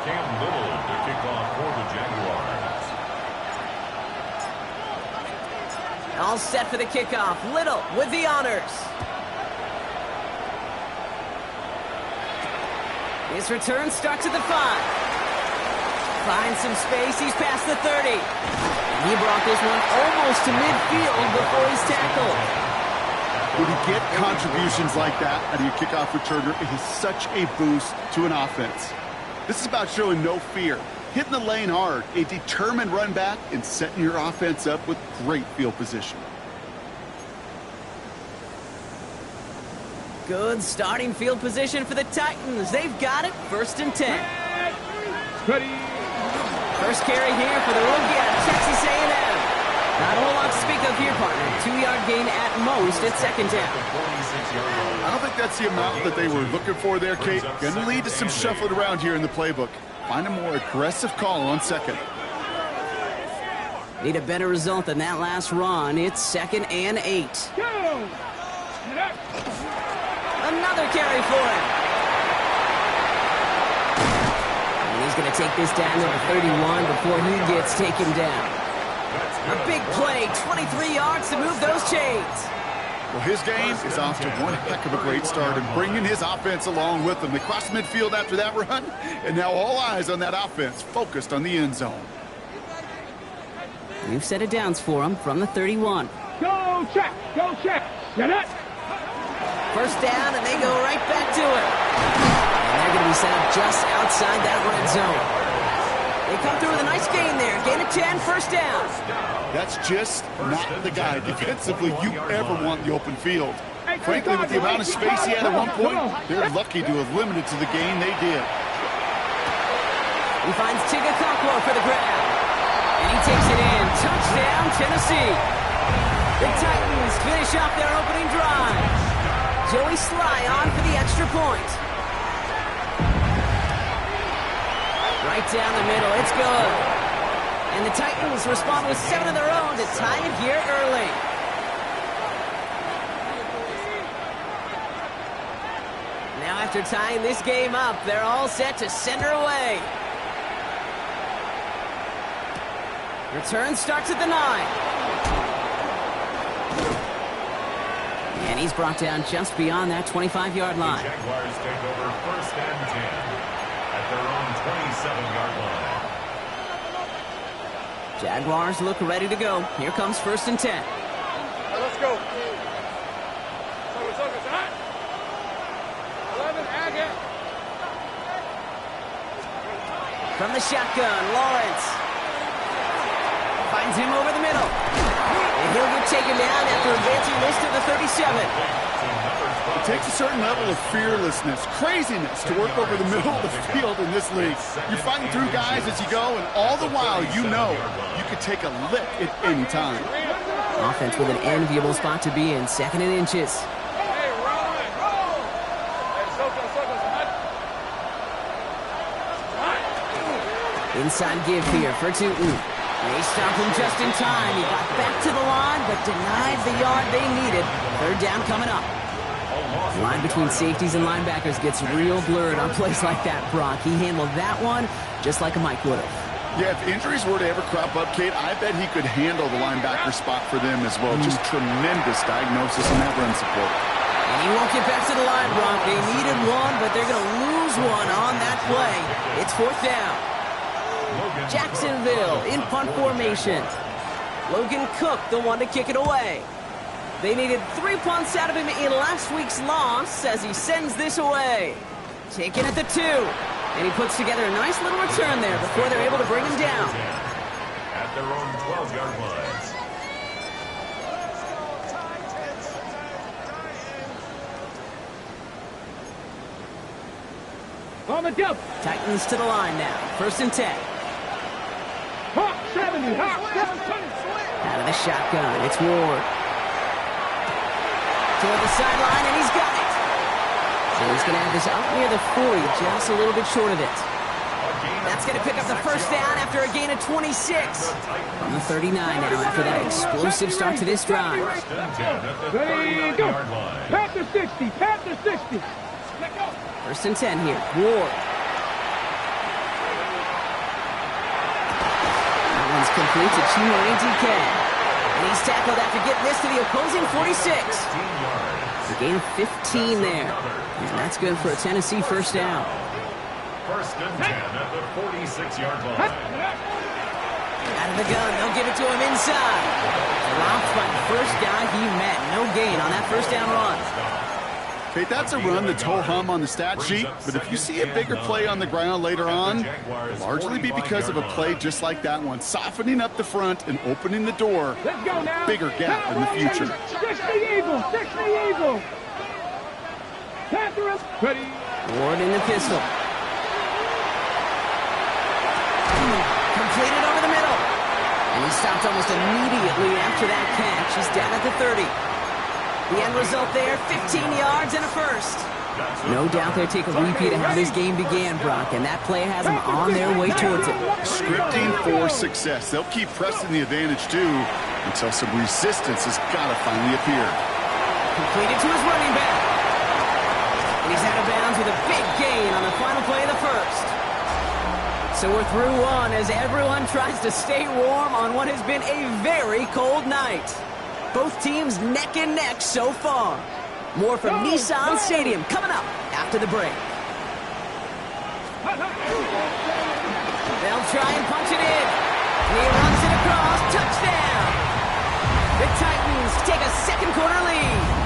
To kick off for the Jaguars. All set for the kickoff. Little with the honors. His return starts at the 5. Finds some space. He's past the 30. And he brought this one almost to midfield before he's tackled. When you get contributions like that out of your kickoff returner, it is such a boost to an offense. This is about showing no fear, hitting the lane hard, a determined run back, and setting your offense up with great field position. Good starting field position for the Titans. They've got it. 1st and 10. Ready. First carry here for the rookie out of Texas A&M. Not a whole lot to speak of here, partner. 2-yard gain at most at 2nd down. I don't think that's the amount that they were looking for there, Kate. Going to lead to some shuffling around here in the playbook. Find a more aggressive call on 2nd. Need a better result than that last run. It's 2nd and 8. Go. Another carry for him. And he's going to take this down to the 31 before he gets taken down. A big play, 23 yards to move those chains. Well, his game is off to one heck of a great start and bringing his offense along with him. They crossed midfield after that run, and now all eyes on that offense, focused on the end zone. We've set it downs for him from the 31. Go check. Go check. Get it. First down, and they go right back to it. And they're going to be set up just outside that red zone. They come through with a nice gain there. Gain of 10, 1st down. That's just not the guy defensively you ever want in the open field. Frankly, with the amount of space he had at one point, they're lucky to have limited to the gain they did. He finds Tigakakwa for the grab. And he takes it in. Touchdown, Tennessee. The Titans finish off their opening drive. Joey Sly on for the extra point. Right down the middle. It's good. And the Titans respond with 7 of their own to tie it here early. Now after tying this game up, they're all set to send her away. Return starts at the 9. And he's brought down just beyond that 25-yard line. The Jaguars take over 1st and 10 at their own 27-yard line. Jaguars look ready to go. Here comes 1st and 10. Let's go. 11 Agate. From the shotgun, Lawrence finds him over the middle. And he'll get taken down after advancing this to the 37. It takes a certain level of fearlessness, craziness to work over the middle of the field in this league. You're fighting through guys as you go, and all the while you know you could take a lick at any time. Offense with an enviable spot to be in, 2nd and inches. Hey, roll. Inside give here for Tootin. They stop him just in time. He got back to the line, but denied the yard they needed. 3rd down coming up. The line between safeties and linebackers gets real blurred on plays like that, Brock. He handled that one just like a Mike would have. Yeah, if injuries were to ever crop up, Kate, I bet he could handle the linebacker spot for them as well. Just tremendous diagnosis in that run support. And he won't get back to the line, Brock. They needed one, but they're going to lose one on that play. It's 4th down. Jacksonville in punt formation. Logan Cook, the one to kick it away. They needed 3 punts out of him in last week's loss as he sends this away. Taken at the 2. And he puts together a nice little return there before they're able to bring him down. At their own 12-yard lines. On the jump. Titans to the line now. 1st and 10. Hawk 70. Hawk 70. Out of the shotgun. It's Ward. Toward the sideline, and he's got it. So he's going to have this up near the 40, just a little bit short of it. That's going to pick up the 1st down after a gain of 26. From the 39 now after that explosive start to this drive. Ready, go. Pat the 60. Pat the 60. 1st and 10 here. Ward. complete to Chimere DK. And he's tackled after getting this to the opposing 46. A gain of 15 there. And that's good for a Tennessee first down. First and 10 at the 46-yard line. Out of the gun, they'll give it to him inside. Dropped by the first guy he met. No gain on that first down run. Okay, that's a run that's ho-hum on the stat sheet, but if you see a bigger play on the ground later on, it'll largely be because of a play just like that one, softening up the front and opening the door for a bigger gap in the future. 60 Eagles, 60 Eagles. Panthers, ready. Ward in the pistol. Completed over the middle. And he stopped almost immediately after that catch. He's down at the 30. The end result there, 15 yards and a first. No doubt they'll take a repeat of how this game began, Brock, and that play has them on their way towards it. Scripting for success. They'll keep pressing the advantage, too, until some resistance has got to finally appear. Completed to his running back. And he's out of bounds with a big gain on the final play of the first. So we're through one as everyone tries to stay warm on what has been a very cold night. Both teams neck and neck so far. More from Nissan Stadium coming up after the break. They'll try and punch it in. And he runs it across. Touchdown. The Titans take a second quarter lead.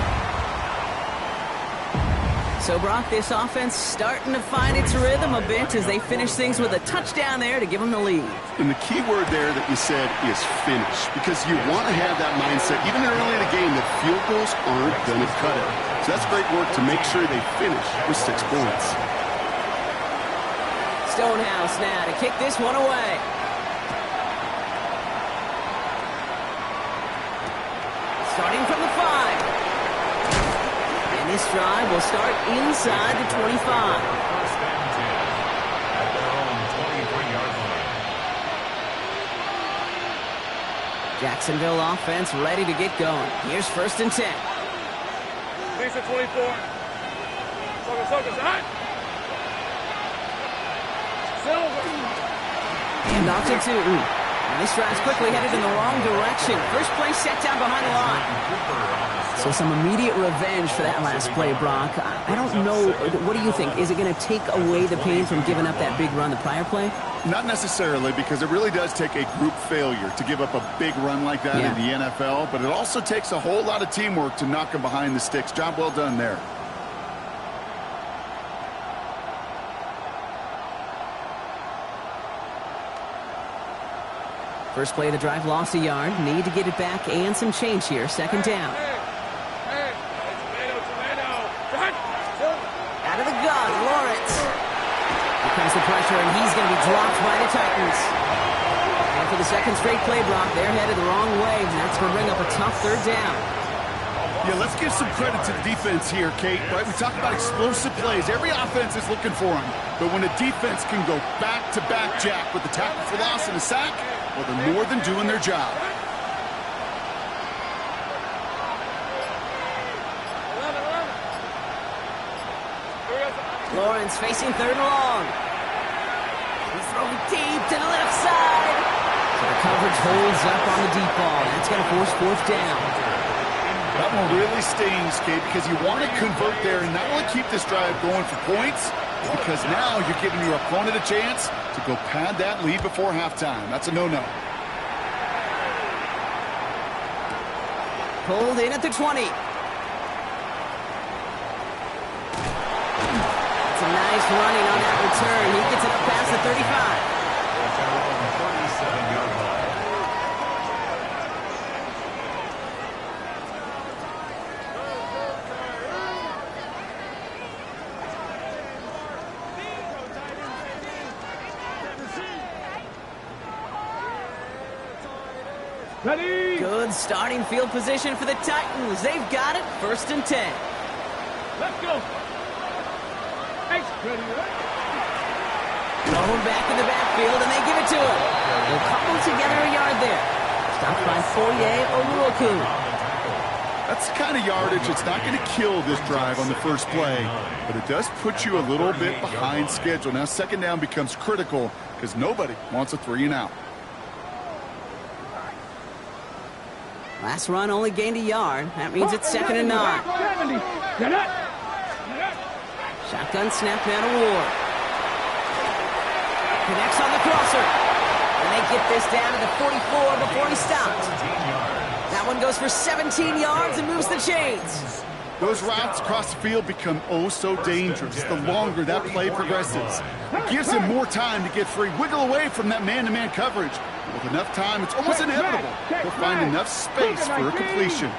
So, Brock, this offense starting to find its rhythm a bit as they finish things with a touchdown there to give them the lead. And the key word there that you said is finish, because you want to have that mindset, even early in the game, that field goals aren't going to cut it. So that's great work to make sure they finish with 6 points. Stonehouse now to kick this one away. Starting from the 5. This drive will start inside the 25. First and 10 at their own 23-yard line. Jacksonville offense ready to get going. Here's first and 10. Lisa 24. Focus, hot. Silver. And off to 2. And this drive's quickly headed in the wrong direction. First play set down behind the line. So some immediate revenge for that last play, Brock. I don't know. What do you think? Is it going to take away the pain from giving up that big run the prior play? Not necessarily, because it really does take a group failure to give up a big run like that in the NFL, but it also takes a whole lot of teamwork to knock them behind the sticks. Job well done there. First play of the drive, lost a yard. Need to get it back and some change here. Second down. Out of the gun, Lawrence. Here comes the pressure, and he's going to be dropped by the Titans. And for the second straight play, Brock, they're headed the wrong way, and that's going to bring up a tough third down. Yeah, let's give some credit to the defense here, Kate. Right? We talk about explosive plays. Every offense is looking for them. But when a defense can go back-to-back, Jack, with the tackle for loss and a sack, well, they're more than doing their job. Lawrence facing third and long. He's throwing deep to the left side. So the coverage holds up on the deep ball. That's going to force fourth down. That one really stings, Kate, because you want to convert there and not only keep this drive going for points, because now you're giving your opponent a chance to go pad that lead before halftime. That's a no-no. Pulled in at the 20. That's a nice running on that return. He gets it up past the 35. At their own 37-yard line. Ready. Good starting field position for the Titans. They've got it. First and 10. Let's go. Ready. Thrown back in the backfield, and they give it to him. They'll couple together a yard there. Stopped by Foye Oluokun. That's the kind of yardage it's not going to kill this drive on the first play, but it does put you a little bit behind schedule. Now second down becomes critical because nobody wants a 3 and out. Last run only gained a yard. That means it's 2nd and 9. 70. Get up. Shotgun snap now to Ward. Connects on the crosser. And they get this down to the 44 before he stopped. That one goes for 17 yards and moves the chains. Those routes across the field become oh so dangerous the longer that play progresses. It gives him more time to get free, wiggle away from that man-to-man coverage. With enough time, it's almost inevitable. He'll find enough space for a completion.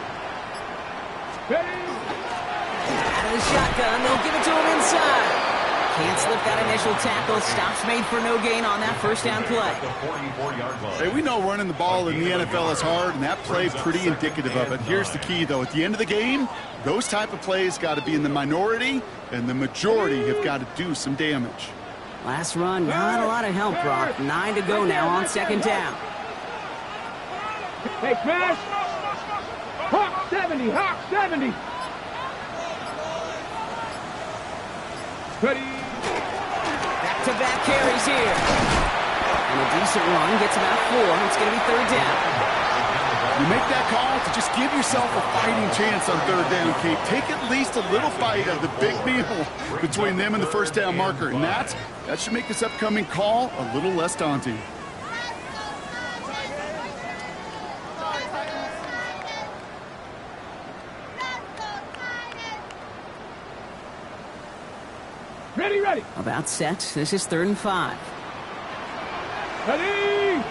Out of the shotgun, they'll give it to him inside. Can't slip that initial tackle. Stops made for no gain on that first down play. Hey, we know running the ball in the NFL is hard, and that play pretty indicative of it. Here's the key, though. At the end of the game, those type of plays got to be in the minority, and the majority have got to do some damage. Last run, not a lot of help, Brock. 9 to go now on 2nd down. Hey, smash. Hawk 70. Hawk 70. Ready. Back-to-back carries here. And a decent run gets about 4. It's going to be 3rd down. You make that call to just give yourself a fighting chance on 3rd down, Kate. Take at least a little bite of the big meal between them and the first down marker. And that should make this upcoming call a little less daunting. Ready, ready. About set. This is 3rd and 5. Ready.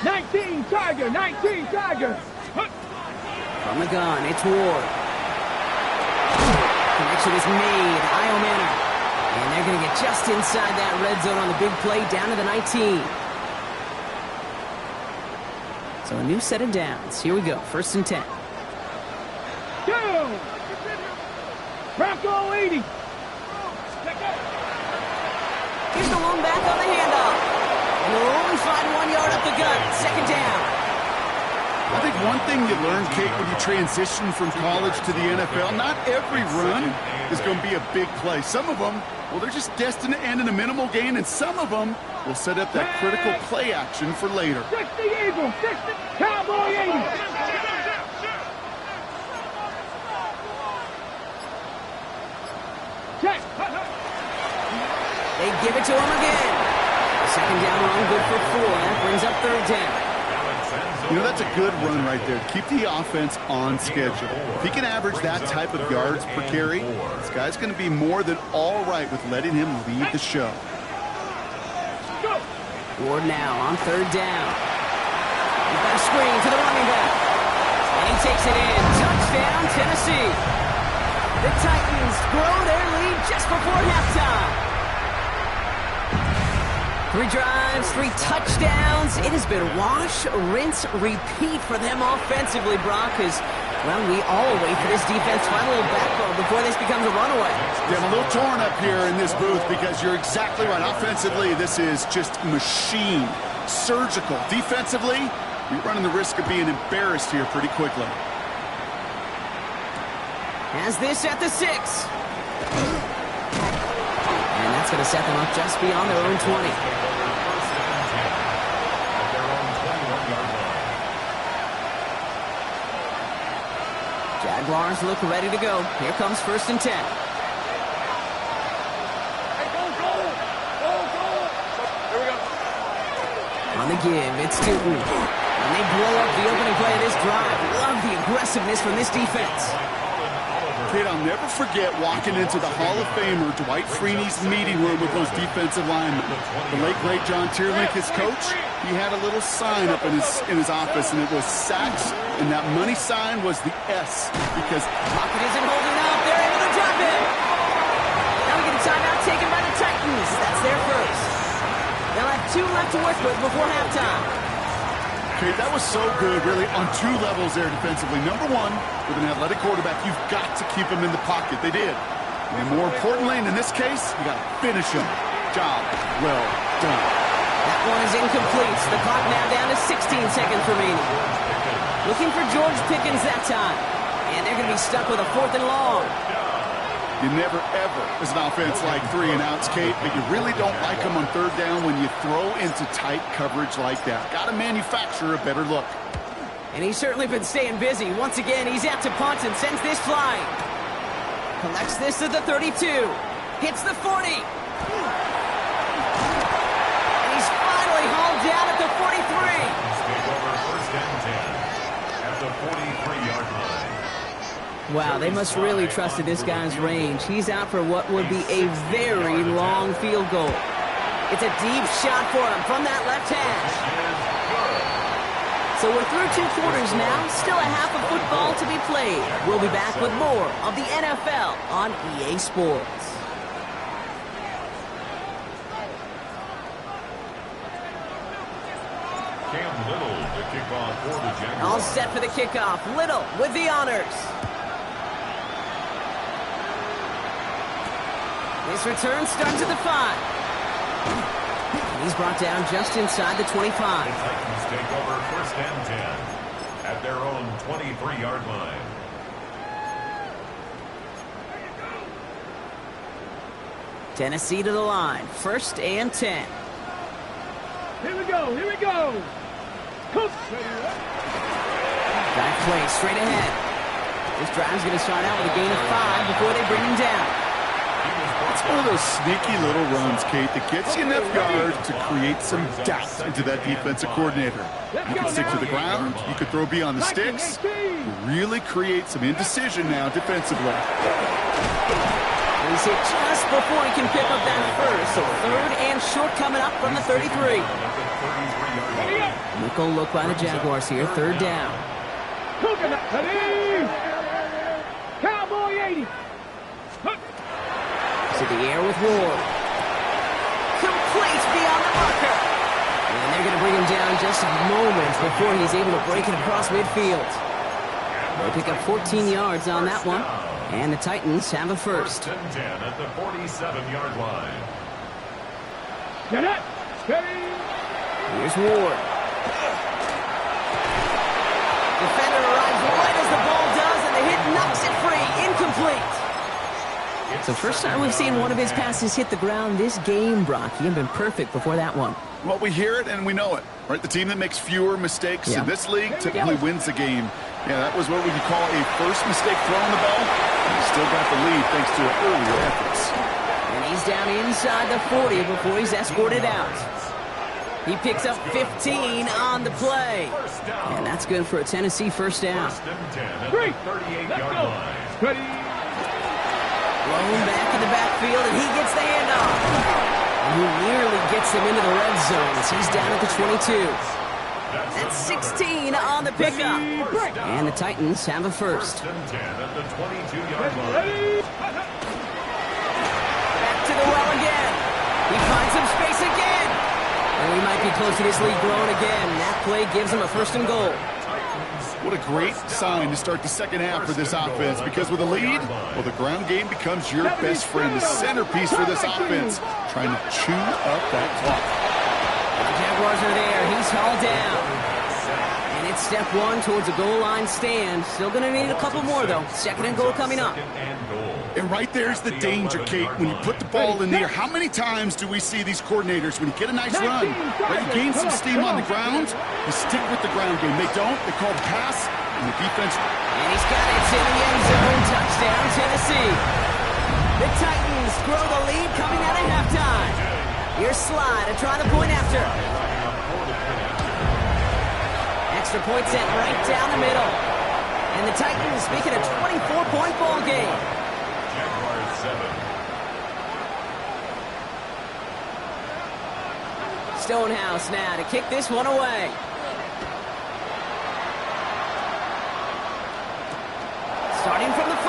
19 Tiger. 19 Tiger. From the gun, it's Ward. Connection is made. Io Manor. And they're going to get just inside that red zone on the big play down to the 19. So a new set of downs. Here we go. 1st and 10. Go. Bronco 80. Here's the one back on the handoff. And they'll only find 1 yard up the gut. 2nd down. I think one thing you learn, Kate, when you transition from college to the NFL, not every run is going to be a big play. Some of them, well, they're just destined to end in a minimal gain, and some of them will set up that critical play action for later. 60 Eagle. 60 Cowboy 80. Check. They give it to him again. 2nd down run, good for 4. That brings up 3rd down. You know, that's a good run right there. Keep the offense on schedule. If he can average that type of yards per carry, this guy's going to be more than all right with letting him lead the show. Ward now on 3rd down. He's got a screen to the running back. And he takes it in. Touchdown, Tennessee. The Titans grow their lead just before halftime. 3 drives, 3 touchdowns. It has been wash, rinse, repeat for them offensively, Brock, as, well, we all wait for this defense to find a little backbone before this becomes a runaway. Yeah, I'm a little torn up here in this booth because you're exactly right. Offensively, this is just machine, surgical. Defensively, you're running the risk of being embarrassed here pretty quickly. Has this at the 6. And that's going to set them up just beyond their own 20. Jaguars look ready to go. Here comes 1st and 10. On the give, it's Newton. And they blow up the opening play of this drive. Love the aggressiveness from this defense. Kid, I'll never forget walking into the Hall of Famer Dwight Freeney's meeting room with those defensive linemen. The late, great John Tierlink, his coach, he had a little sign up in his office, and it was sacks, and that money sign was the S, because Pocket isn't holding up. They're able to drop it. Now we get a timeout taken by the Titans. That's their first. They'll have 2 left to work with before halftime. Okay, that was so good, really, on 2 levels there defensively. Number 1, with an athletic quarterback, you've got to keep him in the pocket. They did. And more importantly, and in this case, you got to finish him. Job well done. That one is incomplete. The clock now down to 16 seconds remaining. Looking for George Pickens that time. And they're going to be stuck with a 4th and long. You never, ever, as an offense, like 3 and outs, Kate, but you really don't like them on 3rd down when you throw into tight coverage like that. Got to manufacture a better look. And he's certainly been staying busy. Once again, he's out to punt and sends this flying. Collects this at the 32. Hits the 40. And he's finally hauled down at the 43. Take over first and 10 at the 43-yard line. Wow, they must really trusted this guy's range. He's out for what would be a very long field goal. It's a deep shot for him from that left hash. So we're through 2 quarters now. Still a half of football to be played. We'll be back with more of the NFL on EA Sports. Cam Little, the kickoff for the Jags. All set for the kickoff. Little with the honors. This return starts at the 5. He's brought down just inside the 25. The Titans take over first and 10 at their own 23-yard line. Tennessee to the line. First and 10. Here we go. Here we go. Cook. Back play straight ahead. This drive's going to start out with a gain of 5 before they bring him down. It's one of those sneaky little runs, Kate, that gets you enough yards to create some doubt into that defensive coordinator. You can stick to the ground, you could throw beyond the sticks, really create some indecision now defensively. He's hit just before he can pick up that first, so third and short coming up from the 33. Nickel look by the Jaguars here, third down. Cowboy 80. To the air with Ward. Complete beyond the marker. And they're going to bring him down just moments before he's able to break it across midfield. They pick up 14 yards on that one. And the Titans have a first. First and 10 at the 47-yard line. Get it. Steady. Here's Ward. Defender arrives right as the ball does, and the hit knocks it free. Incomplete. So first time we've seen one of his passes hit the ground this game, Brock. He had been perfect before that one. Well, we hear it and we know it, right? The team that makes fewer mistakes in this league typically wins the game. Yeah, that was what we could call a first mistake throwing the ball. He still got the lead thanks to earlier efforts. And he's down inside the 40 before he's escorted out. He picks up 15 on the play. And that's good for a Tennessee first down. First and 10 at the 38-yard line. Steady. Blown back in the backfield, and he gets the handoff. And he nearly gets him into the red zone as he's down at the 22. That's 16 on the pickup. And the Titans have a first. First and 10 at the 22-yard line. Back to the well again. He finds some space again. And we might be close to this lead growing again. That play gives him a first and goal. What a great sign to start the second half for this offense, because with a lead, well, the ground game becomes your best friend, the centerpiece for this offense, trying to chew up that clock. The Jaguars are there. He's hauled down. And it's step 1 towards a goal line stand. Still going to need a couple more, though. Second and goal coming up. And right there's the danger, Kate. When you put the ball in the air, how many times do we see these coordinators, when you get a nice run, right, you gain some steam on the ground, you stick with the ground game. They don't. They call the pass, and the defense. And he's got it to the end zone. Touchdown, Tennessee. The Titans grow the lead coming out of halftime. Here's Sly to try the point after. Extra point sent right down the middle. And the Titans making a 24-point ball game. Jaguars 7. Stonehouse now to kick this one away. Starting from the 5.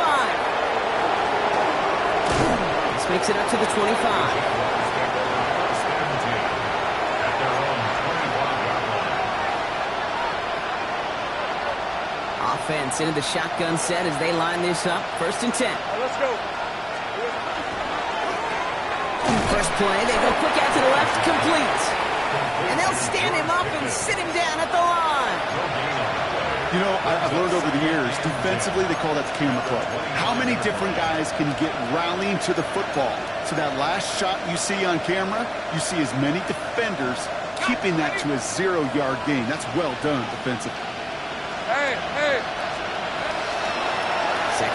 This makes it up to the 25. Offense into the shotgun set as they line this up. First and 10. Let's go. First play, they go quick out to the left, complete. And they'll stand him up and sit him down at the line. You know, I've learned over the years, defensively, they call that the camera club. How many different guys can get rallying to the football? So that last shot you see on camera, you see as many defenders keeping that to a 0-yard gain. That's well done defensively.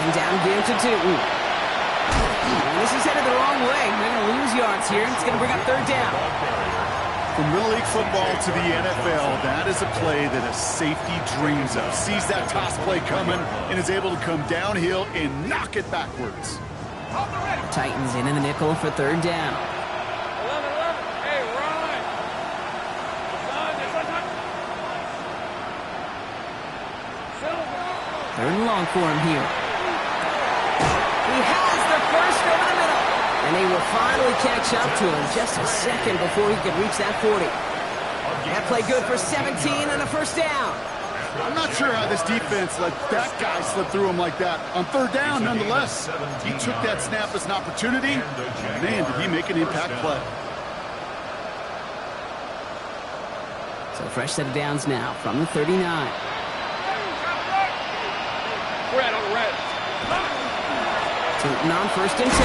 Second down, give to Tootin. And this is headed the wrong way. They're going to lose yards here. It's going to bring up third down. From Little League football to the NFL, that is a play that a safety dreams of. Sees that toss play coming and is able to come downhill and knock it backwards. Titans in the nickel for third down. 11. Hey, Ron. Third and long for him here. He has the first over the middle. And they will finally catch up to him just a second before he could reach that 40. That play good for 17 and a first down. I'm not sure how this defense let that guy slip through him like that. On third down, nonetheless, he took that snap as an opportunity. Man, did he make an impact play. So fresh set of downs now from the 39. Red on the red. Tootin on first and 10.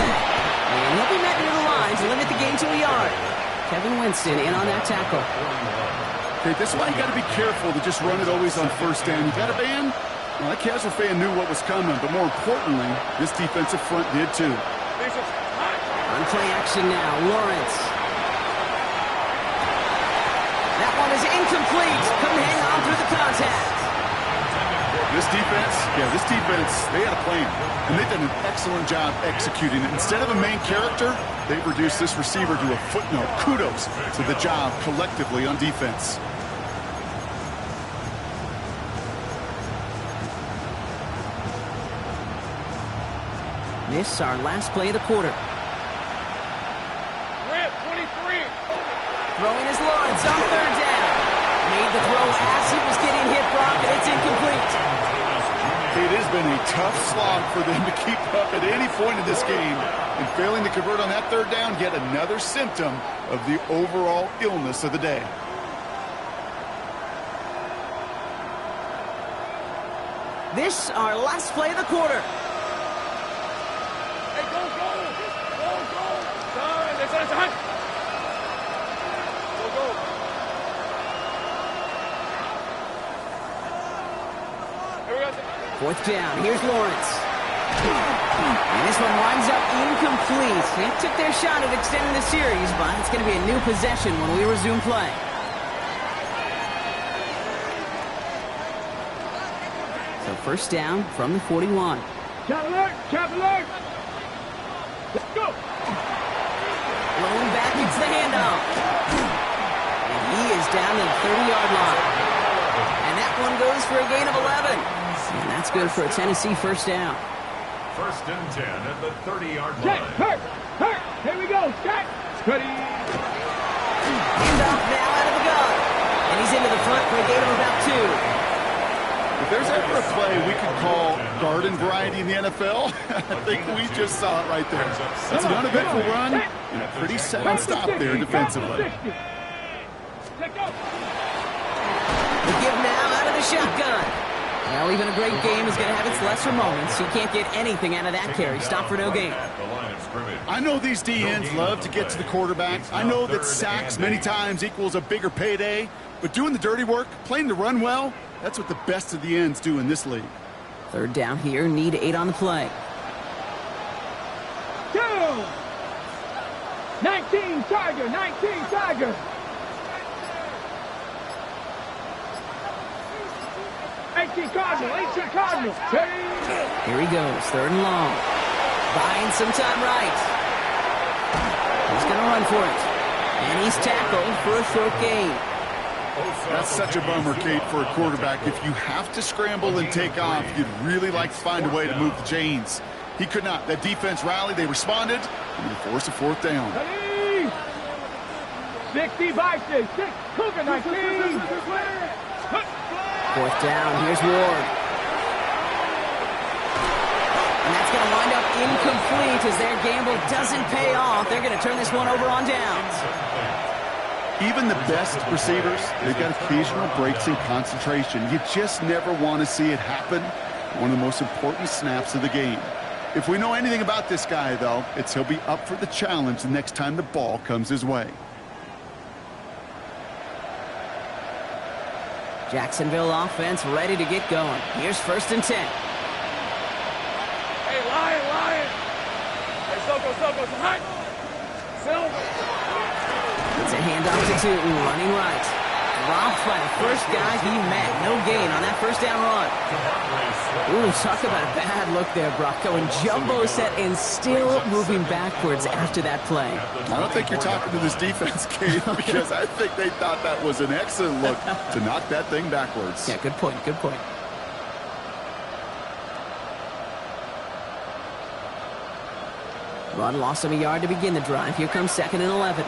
And he'll be met near the line to limit the gain to a yard. Kevin Winston in on that tackle. Okay, this is why you got to be careful to just run it always on first down. You got a fan? Well, that casual fan knew what was coming, but more importantly, this defensive front did too. On play action now, Lawrence. That one is incomplete. Couldn't hang on through the contact. This defense, they had a plan, and they've done an excellent job executing it. Instead of a main character, they've reduced this receiver to a footnote. Kudos to the job collectively on defense. This our last play of the quarter. Red 23. Throwing his Lawrence on third down. Made the throw as he was getting hit, Brock, and it's incomplete. It has been a tough slog for them to keep up at any point in this game. And failing to convert on that third down, yet another symptom of the overall illness of the day. This our last play of the quarter. Hey, go. That's a hunt. Go. Here we go. Fourth down. Here's Lawrence. And this one winds up incomplete. They took their shot at extending the series, but it's going to be a new possession when we resume play. So first down from the 41. Cap alert. Let's go. Rolling back, it's the handoff. And he is down to the 30-yard line. And that one goes for a gain of 11. And that's good for a Tennessee first down. First and 10 at the 30-yard Check. line. Hurt. Here we go. Check. Ready. Handoff now out of the gun. And he's into the front for a gain of about 2. If there's ever a play we could call garden variety in the NFL, I think we just saw it right there. That's an uneventful run and a pretty sound stop there defensively. Let's go. The give now out of the shotgun. Well, even a great game is going to have its lesser moments. You can't get anything out of that carry. Stop for no gain. I know these DNs love to get to the quarterback. I know that sacks many times equals a bigger payday. But doing the dirty work, playing the run well, that's what the best of the ends do in this league. Third down here, need 8 on the play. 2. 19 Tiger. 18 Cardinal. Here he goes, third and long. Buying some time right. He's going to run for it. And he's tackled for a short gain. That's such a bummer, Kate, for a quarterback. If you have to scramble and take off, you'd really like to find a way to move the chains. He could not. That defense rallied, they responded, and they forced a fourth down. 60 Vices. 6 Cougar 19. Fourth down, here's Ward. And that's going to wind up incomplete as their gamble doesn't pay off. They're going to turn this one over on downs. Even the best receivers, they've got occasional breaks in concentration. You just never want to see it happen. One of the most important snaps of the game. If we know anything about this guy, though, it's he'll be up for the challenge the next time the ball comes his way. Jacksonville offense ready to get going. Here's first and 10. It's a handoff to Tootin, running right. Dropped by the first guy he met. No gain on that first down run. Ooh, talk about a bad look there, Brock. Going jumbo set and still moving backwards after that play. I don't think you're talking to this defense, Kate, because I think they thought that was an excellent look to knock that thing backwards. Yeah, good point, good point. Run lost him a yard to begin the drive. Here comes 2nd and 11.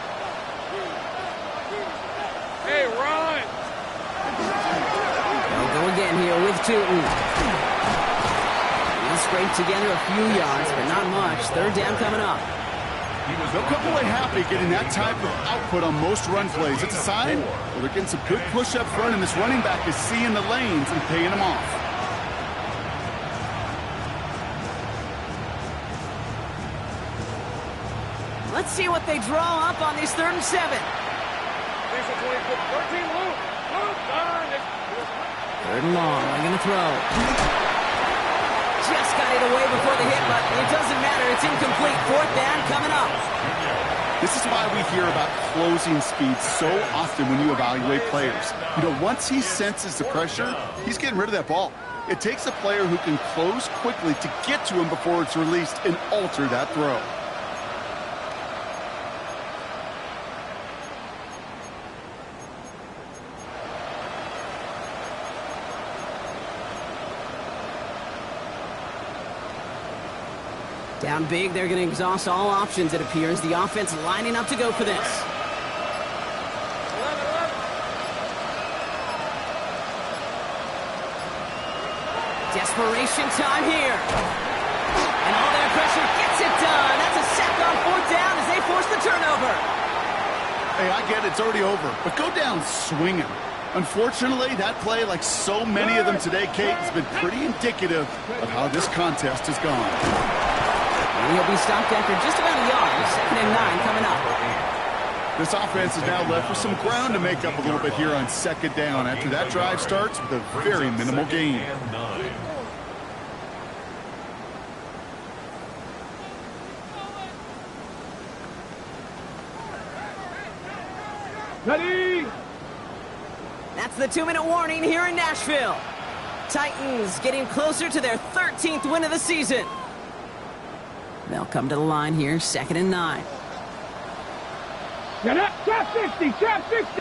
Hey, run! They'll go again here with Tootin. He'll scrape together a few yards, but not much. 3rd down coming up. They'll come away happy getting that type of output on most run plays. It's a sign well, they're getting some good push up front, and this running back is seeing the lanes and paying them off. Let's see what they draw up on these 3rd and 7. 13 Luke. 3rd and long. I'm going to throw. Just got it away before the hit, but it doesn't matter. It's incomplete. 4th down coming up. This is why we hear about closing speed so often when you evaluate players. You know, once he senses the pressure, he's getting rid of that ball. It takes a player who can close quickly to get to him before it's released and alter that throw. Down big, they're going to exhaust all options, it appears. The offense lining up to go for this. Desperation time here. And all their pressure gets it done. That's a sack on 4th down as they force the turnover. Hey, I get it, it's already over, but go down swinging. Unfortunately, that play, like so many of them today, Kate, has been pretty indicative of how this contest has gone. And he'll be stopped after just about a yard. 2nd and 9 coming up. This offense is now left with some ground to make up a little bit here on 2nd down after that drive starts with a very minimal gain. Ready? That's the 2-minute warning here in Nashville. Titans getting closer to their 13th win of the season. They'll come to the line here, 2nd and 9. Get up, trap 60, trap 60.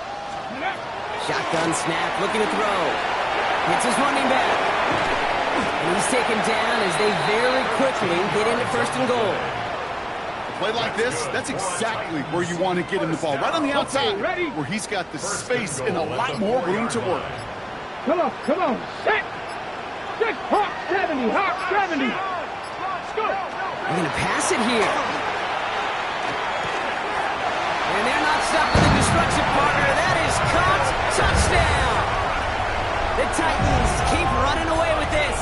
Shotgun snap, looking to throw. Hits his running back. And he's taken down as they very quickly get into 1st and goal. A play like this, that's exactly where you want to get him the ball. Right on the outside, where he's got the space and a lot more room to work. Come on, set. 6, Hawk 70, Hawk 70. Let's go. They're going to pass it here. And they're not stopping the destruction, partner. That is caught. Touchdown. The Titans keep running away with this.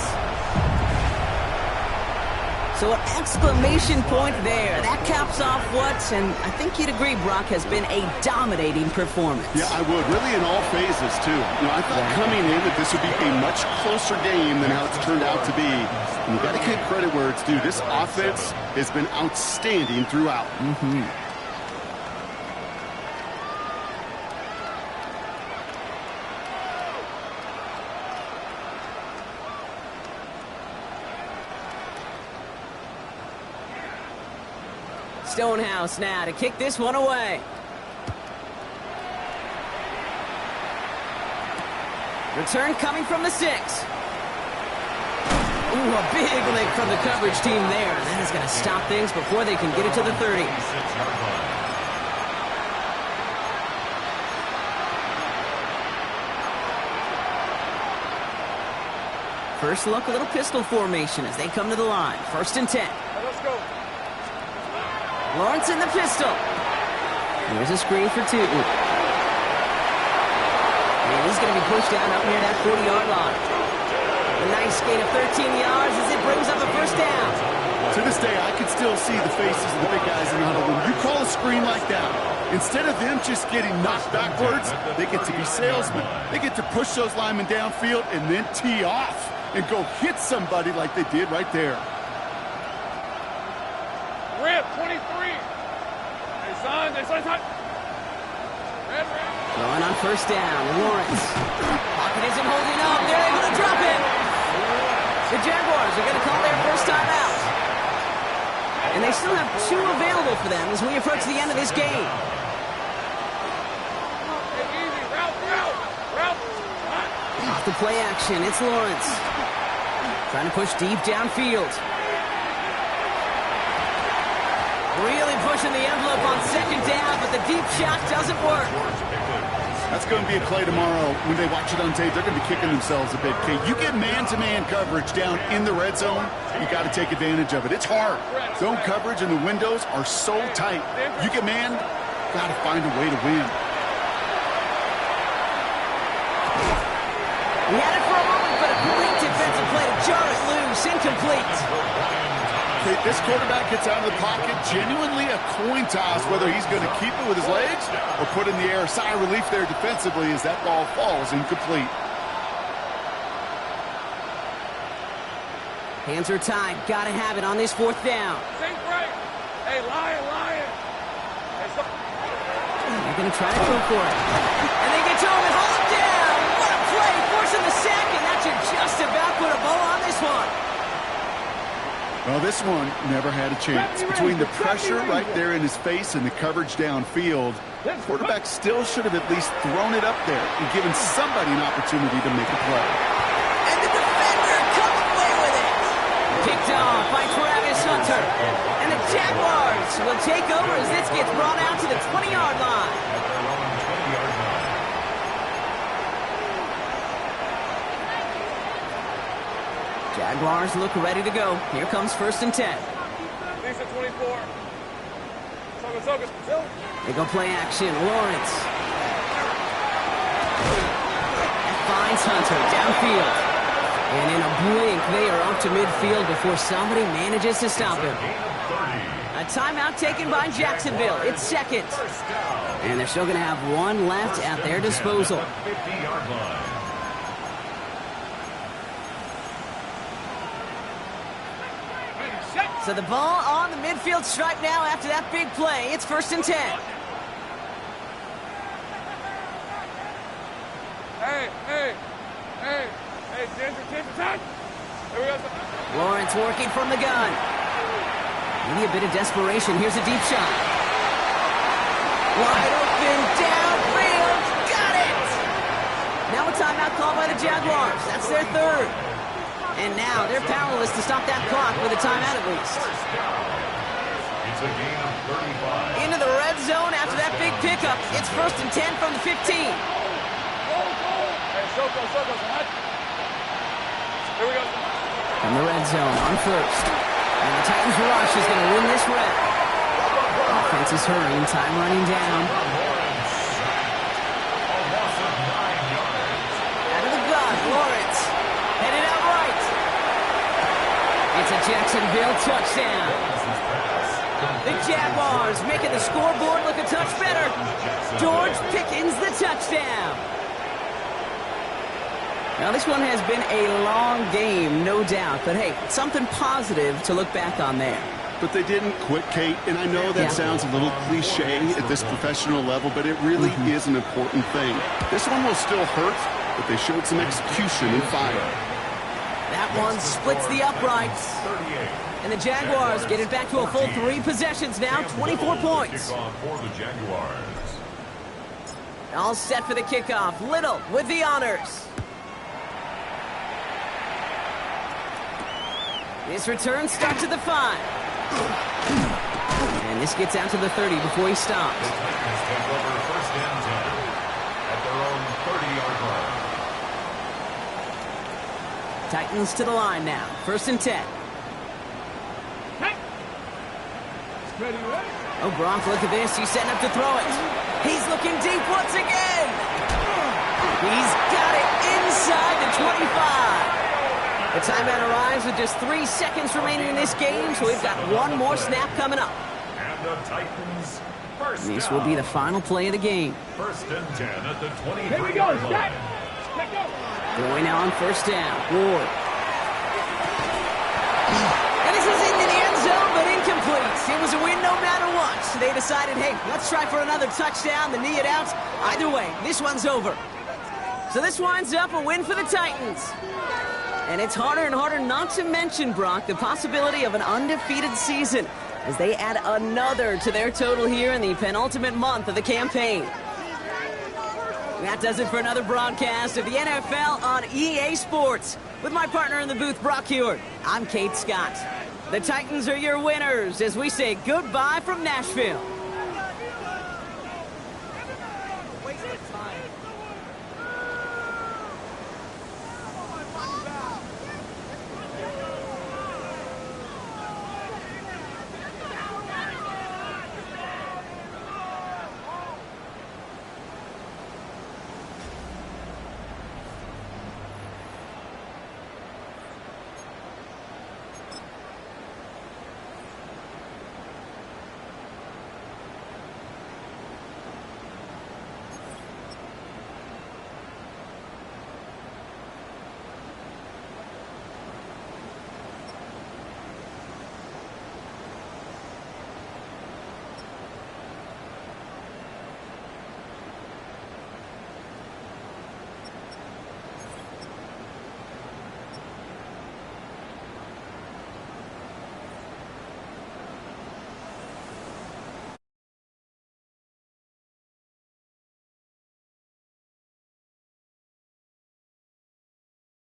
So an exclamation point there. That caps off what, and I think you'd agree, Brock, has been a dominating performance. Yeah, I would. Really in all phases, too. You know, I thought coming in that this would be a much closer game than how it's turned out to be. And you've got to give credit where it's due. This offense has been outstanding throughout. Stonehouse now to kick this one away. Return coming from the 6. Ooh, a big lick from the coverage team there. That is going to stop things before they can get it to the 30. First look, a little pistol formation as they come to the line. 1st and 10. Let's go. Lawrence in the pistol. Here's a screen for Tootin. And he's going to be pushed down up near that 40-yard line. A nice gain of 13 yards as it brings up a 1st down. To this day, I can still see the faces of the big guys in the huddle. When you call a screen like that, instead of them just getting knocked backwards, they get to be salesmen. They get to push those linemen downfield and then tee off and go hit somebody like they did right there. Rip, Throwing on first down, Lawrence. Pocket isn't holding up. They're able to drop it. The Jaguars are going to call their first time out. And they still have 2 available for them as we approach the end of this game. Off the play action, it's Lawrence. Trying to push deep downfield. Really pushing the envelope on second down, but the deep shot doesn't work. That's going to be a play tomorrow. When they watch it on tape, they're going to be kicking themselves a bit. Okay, you get man-to-man coverage down in the red zone, you got to take advantage of it. It's hard. Zone coverage and the windows are so tight. You get man, got to find a way to win. He had it for a moment, but a great defensive play to jar it loose. Incomplete. Okay, this quarterback gets out of the pocket, genuinely a coin toss whether he's going to keep it with his legs or put in the air. Sigh of relief there defensively as that ball falls incomplete. Hands are tied. Got to have it on this 4th down. Hey, Lion. They're going to try to go for it. And they get to him and hold him down. What a play, forcing the sack, and that should just about put a bow on this one. Well, this one never had a chance. Between the pressure right there in his face and the coverage downfield, the quarterback still should have at least thrown it up there and given somebody an opportunity to make a play. And the defender comes away with it. Picked off by Travis Hunter. And the Jaguars will take over as this gets brought out to the 20-yard line. Jaguars look ready to go. Here comes 1st and 10. Lisa 24. They go play action. Lawrence. Finds Hunter downfield. And in a blink, they are up to midfield before somebody manages to stop him. A timeout taken by Jacksonville. It's 2nd. And they're still going to have 1 left at their disposal. 50-yard line. So the ball on the midfield stripe now after that big play. It's 1st and 10. Hey, Ginger, here we go. Lawrence working from the gun. Maybe a bit of desperation. Here's a deep shot. Wide open, downfield. Got it! Now a timeout called by the Jaguars. That's their 3rd. And now they're powerless to stop that clock with a timeout at least. It's a gain of 35. Into the red zone after that big pickup. It's 1st and 10 from the 15. Hey, Soko, here we go. From the red zone on 1st. And the Titans rush is going to win this rep. Offense is hurrying, time running down. Out of the gun, Lawrence. Headed out right. It's a Jacksonville touchdown. The Jaguars making the scoreboard look a touch better. George Pickens the touchdown. Now, this one has been a long game, no doubt. But, hey, something positive to look back on there. But they didn't quit, Kate, and I know that sounds a little cliche at this professional level, but it really is an important thing. This one will still hurt, but they showed some execution and fire. That one splits the uprights. And the Jaguars get it back to a full 3 possessions now, 24 points. For the Jaguars. All set for the kickoff. Little with the honors. This return starts at the 5. And this gets out to the 30 before he stops. The Titans take over 1st and 10 at their own 30-yard line. Titans to the line now. 1st and 10. Oh, Gronk, look at this. He's setting up to throw it. He's looking deep once again. He's got it inside the 25. The timeout arrives with just 3 seconds remaining in this game, so we've got 1 more snap coming up. And the Titans first This down. will be the final play of the game. 1st and 10 at the 23-yard Here we go, line. set. Let go. Going now on 1st down. Ward. And this is into the end zone, but incomplete. It was a win no matter what. So they decided, hey, let's try for another touchdown, the knee it out. Either way, this one's over. So this winds up a win for the Titans. And it's harder and harder not to mention, Brock, the possibility of an undefeated season as they add another to their total here in the penultimate month of the campaign. That does it for another broadcast of the NFL on EA Sports. With my partner in the booth, Brock Heward, I'm Kate Scott. The Titans are your winners as we say goodbye from Nashville.